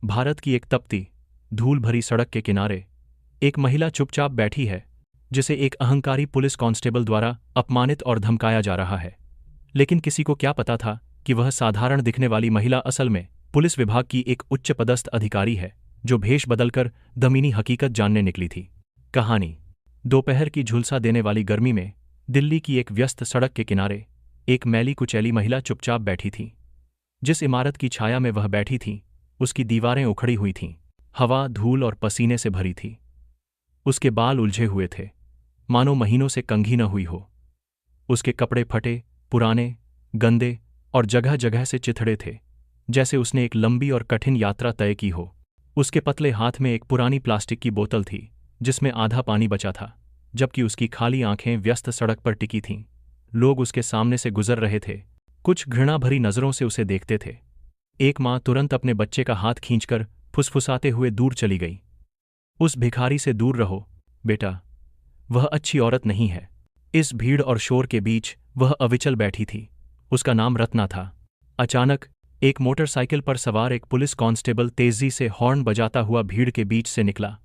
भारत की एक तपती, धूल भरी सड़क के किनारे एक महिला चुपचाप बैठी है, जिसे एक अहंकारी पुलिस कांस्टेबल द्वारा अपमानित और धमकाया जा रहा है। लेकिन किसी को क्या पता था कि वह साधारण दिखने वाली महिला असल में पुलिस विभाग की एक उच्च पदस्थ अधिकारी है, जो भेष बदलकर दमीनी हकीकत जानने निकली थी। कहानी। दोपहर की झुलसा देने वाली गर्मी में दिल्ली की एक व्यस्त सड़क के किनारे एक मैली कुचैली महिला चुपचाप बैठी थी। जिस इमारत की छाया में वह बैठी थी, उसकी दीवारें उखड़ी हुई थीं, हवा, धूल और पसीने से भरी थी। उसके बाल उलझे हुए थे, मानो महीनों से कंघी न हुई हो। उसके कपड़े फटे, पुराने, गंदे और जगह जगह से चिथड़े थे, जैसे उसने एक लंबी और कठिन यात्रा तय की हो। उसके पतले हाथ में एक पुरानी प्लास्टिक की बोतल थी, जिसमें आधा पानी बचा था, जबकि उसकी खाली आंखें व्यस्त सड़क पर टिकी थीं। लोग उसके सामने से गुजर रहे थे, कुछ घृणा भरी नजरों से उसे देखते थे। एक माँ तुरंत अपने बच्चे का हाथ खींचकर फुसफुसाते हुए दूर चली गई। उस भिखारी से दूर रहो, बेटा, वह अच्छी औरत नहीं है। इस भीड़ और शोर के बीच वह अविचल बैठी थी। उसका नाम रत्ना था। अचानक एक मोटरसाइकिल पर सवार एक पुलिस कांस्टेबल तेजी से हॉर्न बजाता हुआ भीड़ के बीच से निकला।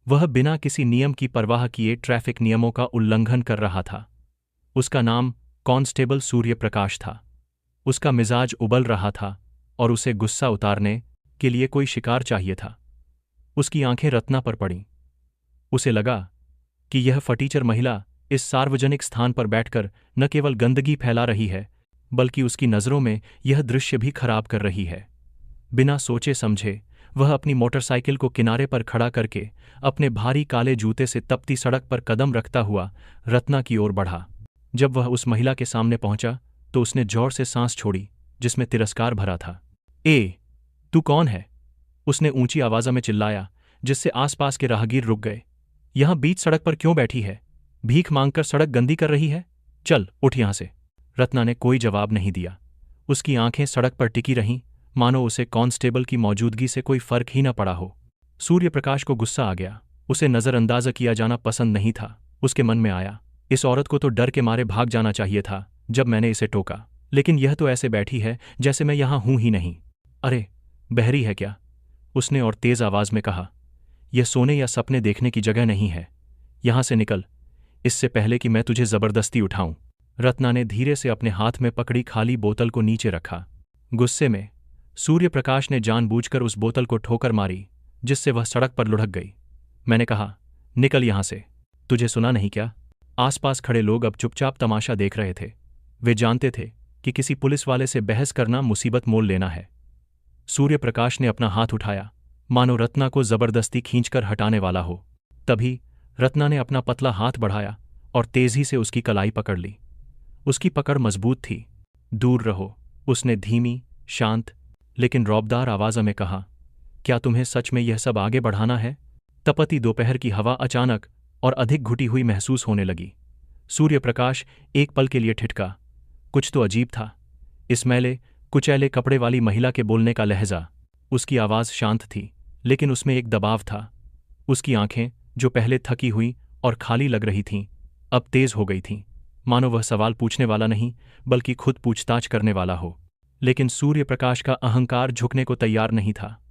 वह बिना किसी नियम की परवाह किए ट्रैफिक नियमों का उल्लंघन कर रहा था। उसका नाम कांस्टेबल सूर्यप्रकाश था। उसका मिजाज उबल रहा था और उसे गुस्सा उतारने के लिए कोई शिकार चाहिए था। उसकी आंखें रत्ना पर पड़ीं। उसे लगा कि यह फटीचर महिला इस सार्वजनिक स्थान पर बैठकर न केवल गंदगी फैला रही है, बल्कि उसकी नज़रों में यह दृश्य भी खराब कर रही है। बिना सोचे समझे वह अपनी मोटरसाइकिल को किनारे पर खड़ा करके अपने भारी काले जूते से तपती सड़क पर कदम रखता हुआ रत्ना की ओर बढ़ा। जब वह उस महिला के सामने पहुंचा तो उसने जोर से सांस छोड़ी, जिसमें तिरस्कार भरा था। तू कौन है? उसने ऊंची आवाज़ में चिल्लाया, जिससे आसपास के राहगीर रुक गए। यहां बीच सड़क पर क्यों बैठी है? भीख मांगकर सड़क गंदी कर रही है? चल उठ यहां से। रत्ना ने कोई जवाब नहीं दिया। उसकी आंखें सड़क पर टिकी रहीं, मानो उसे कांस्टेबल की मौजूदगी से कोई फर्क ही न पड़ा हो। सूर्यप्रकाश को गुस्सा आ गया। उसे नजरअंदाज किया जाना पसंद नहीं था। उसके मन में आया, इस औरत को तो डर के मारे भाग जाना चाहिए था जब मैंने इसे टोका, लेकिन यह तो ऐसे बैठी है जैसे मैं यहां हूं ही नहीं। अरे, बहरी है क्या? उसने और तेज आवाज में कहा। यह सोने या सपने देखने की जगह नहीं है। यहां से निकल, इससे पहले कि मैं तुझे जबरदस्ती उठाऊं। रत्ना ने धीरे से अपने हाथ में पकड़ी खाली बोतल को नीचे रखा। गुस्से में सूर्यप्रकाश ने जानबूझकर उस बोतल को ठोकर मारी, जिससे वह सड़क पर लुढ़क गई। मैंने कहा, निकल यहां से। तुझे सुना नहीं क्या? आसपास खड़े लोग अब चुपचाप तमाशा देख रहे थे। वे जानते थे कि किसी पुलिस वाले से बहस करना मुसीबत मोल लेना है। सूर्यप्रकाश ने अपना हाथ उठाया, मानो रत्ना को जबरदस्ती खींचकर हटाने वाला हो। तभी रत्ना ने अपना पतला हाथ बढ़ाया और तेजी से उसकी कलाई पकड़ ली। उसकी पकड़ मजबूत थी। दूर रहो, उसने धीमी, शांत लेकिन रौबदार आवाज़ में कहा। क्या तुम्हें सच में यह सब आगे बढ़ाना है? तपती दोपहर की हवा अचानक और अधिक घुटी हुई महसूस होने लगी। सूर्यप्रकाश एक पल के लिए ठिठका। कुछ तो अजीब था इस मैले कुचैले कपड़े वाली महिला के बोलने का लहजा। उसकी आवाज़ शांत थी, लेकिन उसमें एक दबाव था। उसकी आंखें, जो पहले थकी हुई और खाली लग रही थीं, अब तेज हो गई थीं, मानो वह सवाल पूछने वाला नहीं बल्कि खुद पूछताछ करने वाला हो। लेकिन सूर्यप्रकाश का अहंकार झुकने को तैयार नहीं था।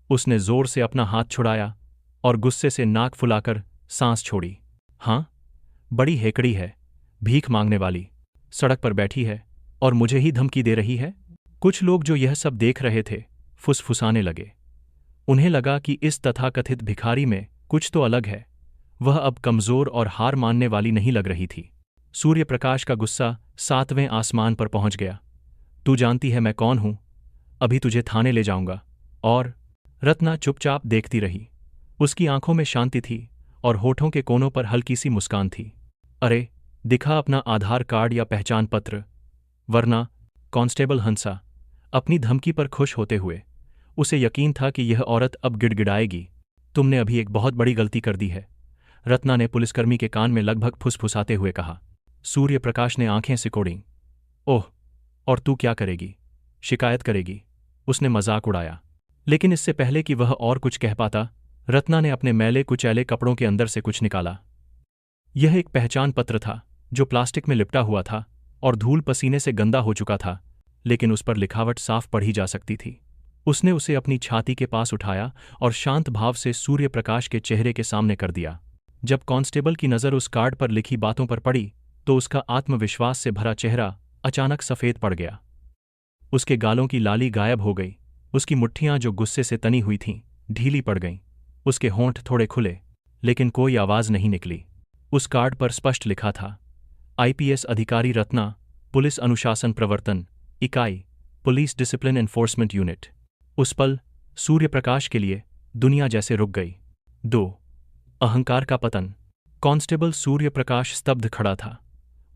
उसने जोर से अपना हाथ छुड़ाया और गुस्से से नाक फुलाकर सांस छोड़ी। हाँ, बड़ी हेकड़ी है, भीख मांगने वाली, सड़क पर बैठी है और मुझे ही धमकी दे रही है। कुछ लोग जो यह सब देख रहे थे फुसफुसाने लगे। उन्हें लगा कि इस तथाकथित भिखारी में कुछ तो अलग है। वह अब कमजोर और हार मानने वाली नहीं लग रही थी। सूर्यप्रकाश का गुस्सा 7वें आसमान पर पहुंच गया। तू जानती है मैं कौन हूं? अभी तुझे थाने ले जाऊंगा। और रत्ना चुपचाप देखती रही। उसकी आंखों में शांति थी और होठों के कोनों पर हल्की सी मुस्कान थी। अरे, दिखा अपना आधार कार्ड या पहचान पत्र, वरना। कांस्टेबल हंसा, अपनी धमकी पर खुश होते हुए। उसे यकीन था कि यह औरत अब गिड़गिड़ाएगी। तुमने अभी एक बहुत बड़ी गलती कर दी है, रत्ना ने पुलिसकर्मी के कान में लगभग फुसफुसाते हुए कहा। सूर्यप्रकाश ने आंखें सिकोड़ीं। ओह, और तू क्या करेगी? शिकायत करेगी? उसने मजाक उड़ाया। लेकिन इससे पहले कि वह और कुछ कह पाता, रत्ना ने अपने मैले कुचैले कपड़ों के अंदर से कुछ निकाला। यह एक पहचान पत्र था, जो प्लास्टिक में लिपटा हुआ था और धूल पसीने से गंदा हो चुका था, लेकिन उस पर लिखावट साफ पढ़ी जा सकती थी। उसने उसे अपनी छाती के पास उठाया और शांत भाव से सूर्य प्रकाश के चेहरे के सामने कर दिया। जब कांस्टेबल की नज़र उस कार्ड पर लिखी बातों पर पड़ी तो उसका आत्मविश्वास से भरा चेहरा अचानक सफ़ेद पड़ गया। उसके गालों की लाली गायब हो गई, उसकी मुट्ठियां जो गुस्से से तनी हुई थीं ढीली पड़ गईं, उसके होंठ थोड़े खुले, लेकिन कोई आवाज़ नहीं निकली। उस कार्ड पर स्पष्ट लिखा था, आईपीएस अधिकारी रत्ना, पुलिस अनुशासन प्रवर्तन इकाई, पुलिस डिसिप्लिन एनफोर्समेंट यूनिट। उस पल सूर्य प्रकाश के लिए दुनिया जैसे रुक गई। 2. अहंकार का पतन। कांस्टेबल सूर्य प्रकाश स्तब्ध खड़ा था।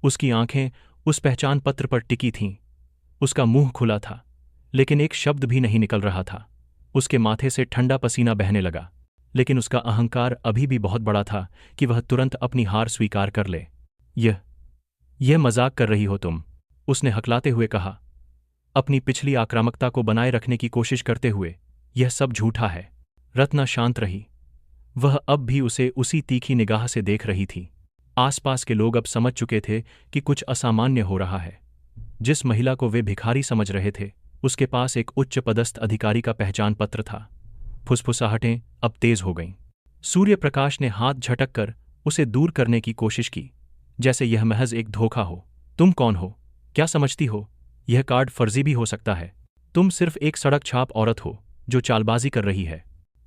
उसकी आंखें उस पहचान पत्र पर टिकी थीं। उसका मुंह खुला था, लेकिन एक शब्द भी नहीं निकल रहा था। उसके माथे से ठंडा पसीना बहने लगा, लेकिन उसका अहंकार अभी भी बहुत बड़ा था कि वह तुरंत अपनी हार स्वीकार कर ले। यह मजाक कर रही हो तुम, उसने हकलाते हुए कहा, अपनी पिछली आक्रामकता को बनाए रखने की कोशिश करते हुए। यह सब झूठा है। रत्ना शांत रही। वह अब भी उसे उसी तीखी निगाह से देख रही थी। आसपास के लोग अब समझ चुके थे कि कुछ असामान्य हो रहा है। जिस महिला को वे भिखारी समझ रहे थे, उसके पास एक उच्च पदस्थ अधिकारी का पहचान पत्र था। फुसफुसाहटें अब तेज हो गईं। सूर्य प्रकाश ने हाथ झटक कर उसे दूर करने की कोशिश की, जैसे यह महज एक धोखा हो। तुम कौन हो? क्या समझती हो? यह कार्ड फर्जी भी हो सकता है। तुम सिर्फ एक सड़क छाप औरत हो जो चालबाजी कर रही है।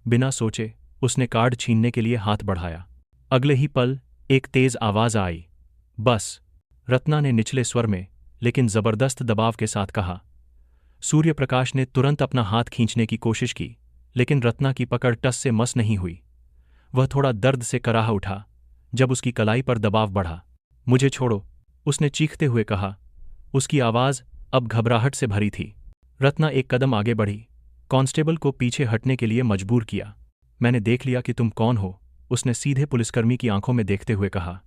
बिना सोचे उसने कार्ड छीनने के लिए हाथ बढ़ाया। अगले ही पल एक तेज आवाज आई, बस। रत्ना ने निचले स्वर में लेकिन जबरदस्त दबाव के साथ कहा। सूर्य प्रकाश ने तुरंत अपना हाथ खींचने की कोशिश की, लेकिन रत्ना की पकड़ टस से मस नहीं हुई। वह थोड़ा दर्द से कराह उठा जब उसकी कलाई पर दबाव बढ़ा। मुझे छोड़ो, उसने चीखते हुए कहा। उसकी आवाज़ अब घबराहट से भरी थी। रत्ना एक कदम आगे बढ़ी, कांस्टेबल को पीछे हटने के लिए मजबूर किया। मैंने देख लिया कि तुम कौन हो, उसने सीधे पुलिसकर्मी की आंखों में देखते हुए कहा।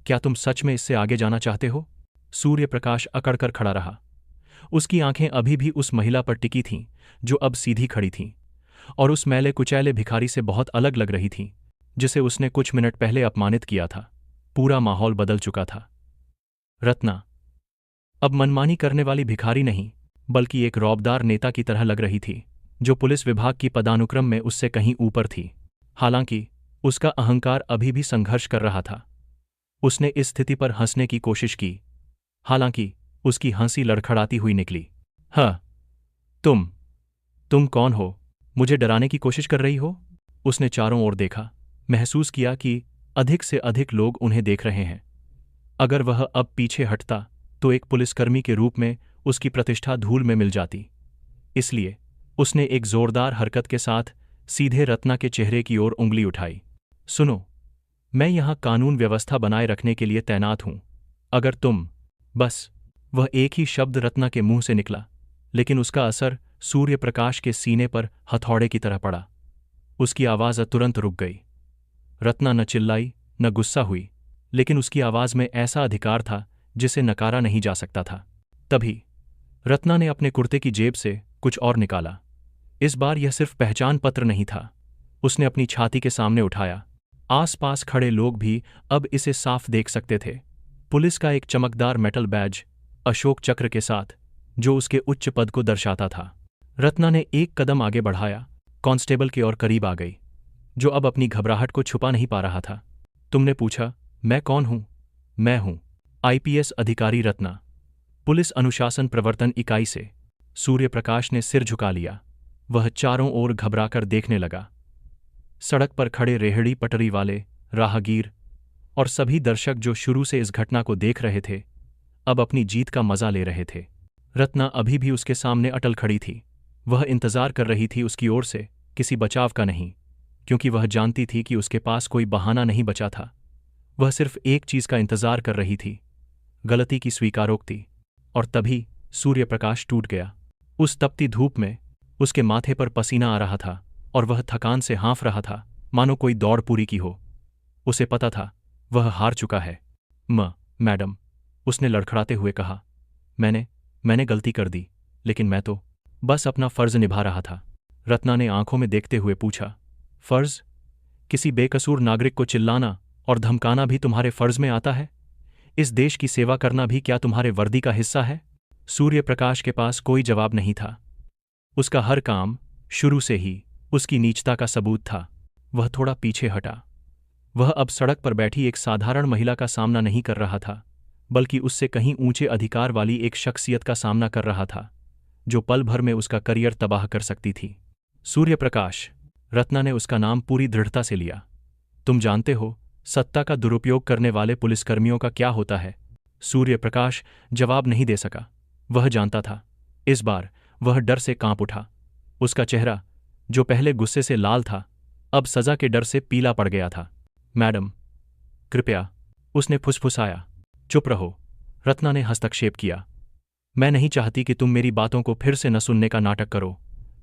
क्या तुम सच में इससे आगे जाना चाहते हो? सूर्य प्रकाश अकड़कर खड़ा रहा। उसकी आंखें अभी भी उस महिला पर टिकी थीं जो अब सीधी खड़ी थीं, और उस मैले कुचैले भिखारी से बहुत अलग लग रही थीं जिसे उसने कुछ मिनट पहले अपमानित किया था। पूरा माहौल बदल चुका था। रत्ना अब मनमानी करने वाली भिखारी नहीं, बल्कि एक रौबदार नेता की तरह लग रही थी, जो पुलिस विभाग की पदानुक्रम में उससे कहीं ऊपर थी। हालांकि उसका अहंकार अभी भी संघर्ष कर रहा था। उसने इस स्थिति पर हंसने की कोशिश की, हालांकि उसकी हंसी लड़खड़ाती हुई निकली। हाँ, तुम कौन हो? मुझे डराने की कोशिश कर रही हो? उसने चारों ओर देखा, महसूस किया कि अधिक से अधिक लोग उन्हें देख रहे हैं। अगर वह अब पीछे हटता तो एक पुलिसकर्मी के रूप में उसकी प्रतिष्ठा धूल में मिल जाती। इसलिए उसने एक जोरदार हरकत के साथ सीधे रत्ना के चेहरे की ओर उंगली उठाई। सुनो, मैं यहां कानून व्यवस्था बनाए रखने के लिए तैनात हूं। अगर तुम बस। वह एक ही शब्द रत्ना के मुंह से निकला, लेकिन उसका असर सूर्य प्रकाश के सीने पर हथौड़े की तरह पड़ा। उसकी आवाज़ तुरंत रुक गई। रत्ना न चिल्लाई न गुस्सा हुई, लेकिन उसकी आवाज़ में ऐसा अधिकार था जिसे नकारा नहीं जा सकता था। तभी रत्ना ने अपने कुर्ते की जेब से कुछ और निकाला। इस बार यह सिर्फ पहचान पत्र नहीं था। उसने अपनी छाती के सामने उठाया। आसपास खड़े लोग भी अब इसे साफ देख सकते थे। पुलिस का एक चमकदार मेटल बैज, अशोक चक्र के साथ, जो उसके उच्च पद को दर्शाता था। रत्ना ने एक कदम आगे बढ़ाया, कांस्टेबल के और करीब आ गई, जो अब अपनी घबराहट को छुपा नहीं पा रहा था। तुमने पूछा, मैं कौन हूं? मैं हूं आईपीएस अधिकारी रत्ना, पुलिस अनुशासन प्रवर्तन इकाई से। सूर्य प्रकाश ने सिर झुका लिया। वह चारों ओर घबराकर देखने लगा। सड़क पर खड़े रेहड़ी पटरी वाले, राहगीर और सभी दर्शक जो शुरू से इस घटना को देख रहे थे, अब अपनी जीत का मजा ले रहे थे। रत्ना अभी भी उसके सामने अटल खड़ी थी। वह इंतजार कर रही थी उसकी ओर से किसी बचाव का नहीं, क्योंकि वह जानती थी कि उसके पास कोई बहाना नहीं बचा था। वह सिर्फ एक चीज का इंतजार कर रही थी, गलती की स्वीकारोक्ति। और तभी सूर्य प्रकाश टूट गया। उस तपती धूप में उसके माथे पर पसीना आ रहा था और वह थकान से हाँफ रहा था, मानो कोई दौड़ पूरी की हो। उसे पता था वह हार चुका है। मैडम, उसने लड़खड़ाते हुए कहा, मैंने गलती कर दी, लेकिन मैं तो बस अपना फर्ज निभा रहा था। रत्ना ने आंखों में देखते हुए पूछा, फर्ज? किसी बेकसूर नागरिक को चिल्लाना और धमकाना भी तुम्हारे फर्ज में आता है? इस देश की सेवा करना भी क्या तुम्हारे वर्दी का हिस्सा है? सूर्य प्रकाश के पास कोई जवाब नहीं था। उसका हर काम शुरू से ही उसकी नीचता का सबूत था। वह थोड़ा पीछे हटा। वह अब सड़क पर बैठी एक साधारण महिला का सामना नहीं कर रहा था, बल्कि उससे कहीं ऊंचे अधिकार वाली एक शख्सियत का सामना कर रहा था, जो पल भर में उसका करियर तबाह कर सकती थी। सूर्यप्रकाश, रत्ना ने उसका नाम पूरी दृढ़ता से लिया। तुम जानते हो सत्ता का दुरुपयोग करने वाले पुलिसकर्मियों का क्या होता है? सूर्यप्रकाश जवाब नहीं दे सका। वह जानता था। इस बार वह डर से कांप उठा। उसका चेहरा, जो पहले गुस्से से लाल था, अब सजा के डर से पीला पड़ गया था। मैडम, कृपया, उसने फुसफुसाया। चुप रहो, रत्ना ने हस्तक्षेप किया। मैं नहीं चाहती कि तुम मेरी बातों को फिर से न सुनने का नाटक करो।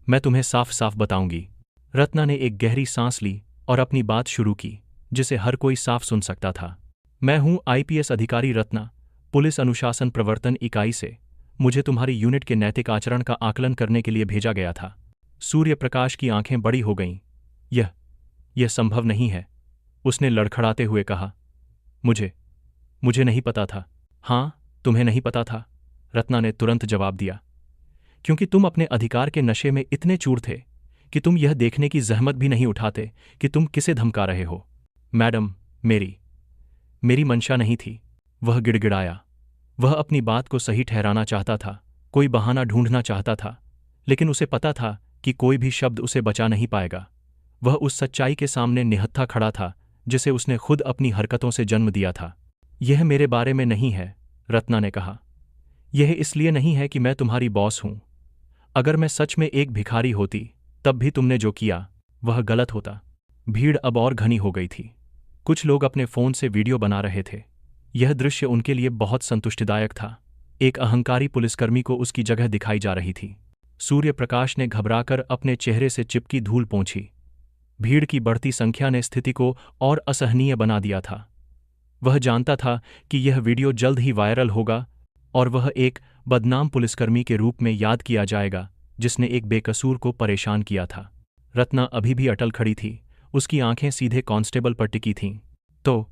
मैं तुम्हें साफ साफ बताऊंगी। रत्ना ने एक गहरी सांस ली और अपनी बात शुरू की, जिसे हर कोई साफ सुन सकता था। मैं हूं आईपीएस अधिकारी रत्ना, पुलिस अनुशासन प्रवर्तन इकाई से। मुझे तुम्हारी यूनिट के नैतिक आचरण का आकलन करने के लिए भेजा गया था। सूर्यप्रकाश की आंखें बड़ी हो गईं। यह संभव नहीं है, उसने लड़खड़ाते हुए कहा। मुझे नहीं पता था। हाँ, तुम्हें नहीं पता था, रत्ना ने तुरंत जवाब दिया, क्योंकि तुम अपने अधिकार के नशे में इतने चूर थे कि तुम यह देखने की जहमत भी नहीं उठाते कि तुम किसे धमका रहे हो। मैडम, मेरी मंशा नहीं थी, वह गिड़गिड़ाया। वह अपनी बात को सही ठहराना चाहता था, कोई बहाना ढूंढना चाहता था, लेकिन उसे पता था कि कोई भी शब्द उसे बचा नहीं पाएगा। वह उस सच्चाई के सामने निहत्था खड़ा था जिसे उसने खुद अपनी हरकतों से जन्म दिया था। यह मेरे बारे में नहीं है, रत्ना ने कहा। यह इसलिए नहीं है कि मैं तुम्हारी बॉस हूं। अगर मैं सच में एक भिखारी होती, तब भी तुमने जो किया वह गलत होता। भीड़ अब और घनी हो गई थी। कुछ लोग अपने फोन से वीडियो बना रहे थे। यह दृश्य उनके लिए बहुत संतुष्टिदायक था। एक अहंकारी पुलिसकर्मी को उसकी जगह दिखाई जा रही थी। सूर्यप्रकाश ने घबराकर अपने चेहरे से चिपकी धूल पोंछी। भीड़ की बढ़ती संख्या ने स्थिति को और असहनीय बना दिया था। वह जानता था कि यह वीडियो जल्द ही वायरल होगा और वह एक बदनाम पुलिसकर्मी के रूप में याद किया जाएगा जिसने एक बेकसूर को परेशान किया था। रत्ना अभी भी अटल खड़ी थी, उसकी आंखें सीधे कांस्टेबल पर टिकी थीं। तो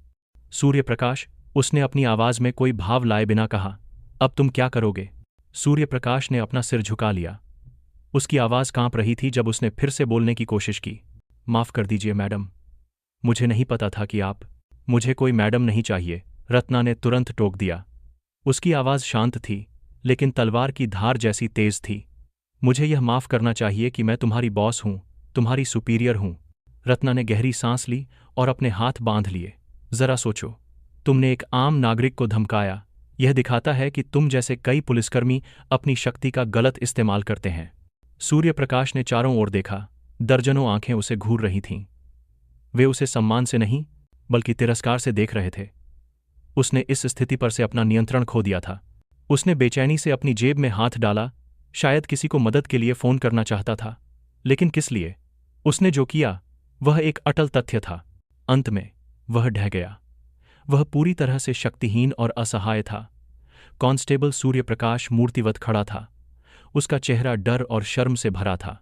सूर्यप्रकाश, उसने अपनी आवाज में कोई भाव लाए बिना कहा, अब तुम क्या करोगे? सूर्यप्रकाश ने अपना सिर झुका लिया। उसकी आवाज कांप रही थी जब उसने फिर से बोलने की कोशिश की। माफ कर दीजिए मैडम, मुझे नहीं पता था कि आप। मुझे कोई मैडम नहीं चाहिए, रत्ना ने तुरंत टोक दिया। उसकी आवाज शांत थी, लेकिन तलवार की धार जैसी तेज थी। मुझे यह माफ करना चाहिए कि मैं तुम्हारी बॉस हूं, तुम्हारी सुपीरियर हूं। रत्ना ने गहरी सांस ली और अपने हाथ बांध लिए। जरा सोचो, तुमने एक आम नागरिक को धमकाया। यह दिखाता है कि तुम जैसे कई पुलिसकर्मी अपनी शक्ति का गलत इस्तेमाल करते हैं। सूर्यप्रकाश ने चारों ओर देखा। दर्जनों आंखें उसे घूर रही थीं। वे उसे सम्मान से नहीं, बल्कि तिरस्कार से देख रहे थे। उसने इस स्थिति पर से अपना नियंत्रण खो दिया था। उसने बेचैनी से अपनी जेब में हाथ डाला, शायद किसी को मदद के लिए फोन करना चाहता था, लेकिन किस लिए? उसने जो किया वह एक अटल तथ्य था। अंत में वह ढह गया। वह पूरी तरह से शक्तिहीन और असहाय था। कांस्टेबल सूर्यप्रकाश मूर्तिवत खड़ा था। उसका चेहरा डर और शर्म से भरा था।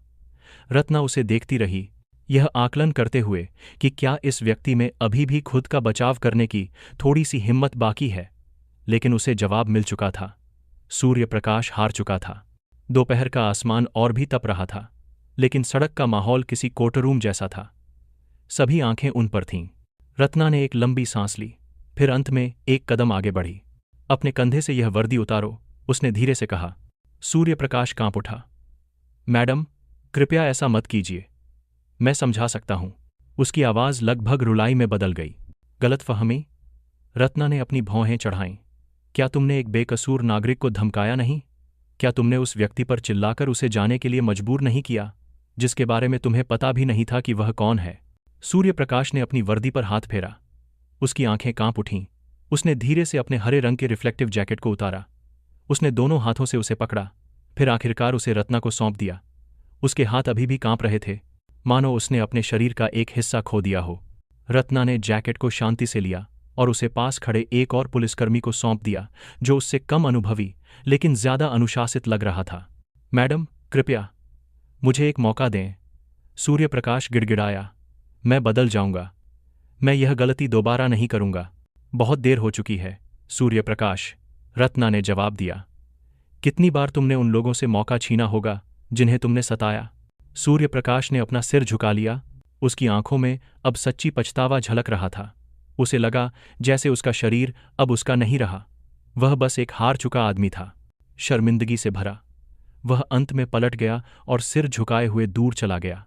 रत्ना उसे देखती रही, यह आकलन करते हुए कि क्या इस व्यक्ति में अभी भी खुद का बचाव करने की थोड़ी सी हिम्मत बाकी है। लेकिन उसे जवाब मिल चुका था। सूर्यप्रकाश हार चुका था। दोपहर का आसमान और भी तप रहा था, लेकिन सड़क का माहौल किसी कोर्टरूम जैसा था। सभी आंखें उन पर थीं। रत्ना ने एक लंबी सांस ली, फिर अंत में एक कदम आगे बढ़ी। अपने कंधे से यह वर्दी उतारो, उसने धीरे से कहा। सूर्यप्रकाश कांप उठा। मैडम, कृपया ऐसा मत कीजिए, मैं समझा सकता हूं। उसकी आवाज लगभग रुलाई में बदल गई। गलतफहमी? रत्ना ने अपनी भौहें चढ़ाईं। क्या तुमने एक बेकसूर नागरिक को धमकाया नहीं? क्या तुमने उस व्यक्ति पर चिल्लाकर उसे जाने के लिए मजबूर नहीं किया, जिसके बारे में तुम्हें पता भी नहीं था कि वह कौन है? सूर्यप्रकाश ने अपनी वर्दी पर हाथ फेरा। उसकी आंखें कांप उठीं। उसने धीरे से अपने हरे रंग के रिफ्लेक्टिव जैकेट को उतारा। उसने दोनों हाथों से उसे पकड़ा, फिर आखिरकार उसे रत्ना को सौंप दिया। उसके हाथ अभी भी कांप रहे थे, मानो उसने अपने शरीर का एक हिस्सा खो दिया हो। रत्ना ने जैकेट को शांति से लिया और उसे पास खड़े एक और पुलिसकर्मी को सौंप दिया, जो उससे कम अनुभवी लेकिन ज्यादा अनुशासित लग रहा था। मैडम, कृपया मुझे एक मौका दें, सूर्यप्रकाश गिड़गिड़ाया। मैं बदल जाऊंगा। मैं यह गलती दोबारा नहीं करूंगा। बहुत देर हो चुकी है, सूर्यप्रकाश, रत्ना ने जवाब दिया। कितनी बार तुमने उन लोगों से मौका छीना होगा जिन्हें तुमने सताया। सूर्य प्रकाश ने अपना सिर झुका लिया। उसकी आंखों में अब सच्ची पछतावा झलक रहा था। उसे लगा जैसे उसका शरीर अब उसका नहीं रहा। वह बस एक हार चुका आदमी था। शर्मिंदगी से भरा, वह अंत में पलट गया और सिर झुकाए हुए दूर चला गया।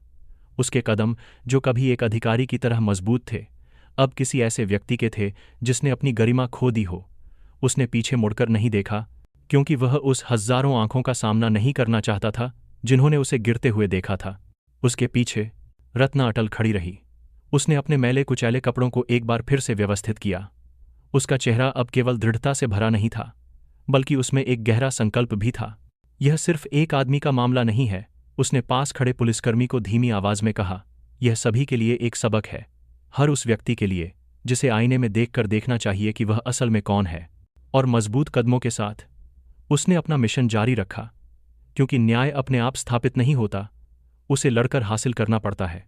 उसके कदम, जो कभी एक अधिकारी की तरह मजबूत थे, अब किसी ऐसे व्यक्ति के थे जिसने अपनी गरिमा खो दी हो। उसने पीछे मुड़कर नहीं देखा, क्योंकि वह उस हजारों आंखों का सामना नहीं करना चाहता था जिन्होंने उसे गिरते हुए देखा था। उसके पीछे रत्ना अटल खड़ी रही। उसने अपने मैले कुचैले कपड़ों को एक बार फिर से व्यवस्थित किया। उसका चेहरा अब केवल दृढ़ता से भरा नहीं था, बल्कि उसमें एक गहरा संकल्प भी था। यह सिर्फ एक आदमी का मामला नहीं है, उसने पास खड़े पुलिसकर्मी को धीमी आवाज में कहा। यह सभी के लिए एक सबक है, हर उस व्यक्ति के लिए जिसे आईने में देखकर देखना चाहिए कि वह असल में कौन है। और मजबूत कदमों के साथ उसने अपना मिशन जारी रखा, क्योंकि न्याय अपने आप स्थापित नहीं होता, उसे लड़कर हासिल करना पड़ता है।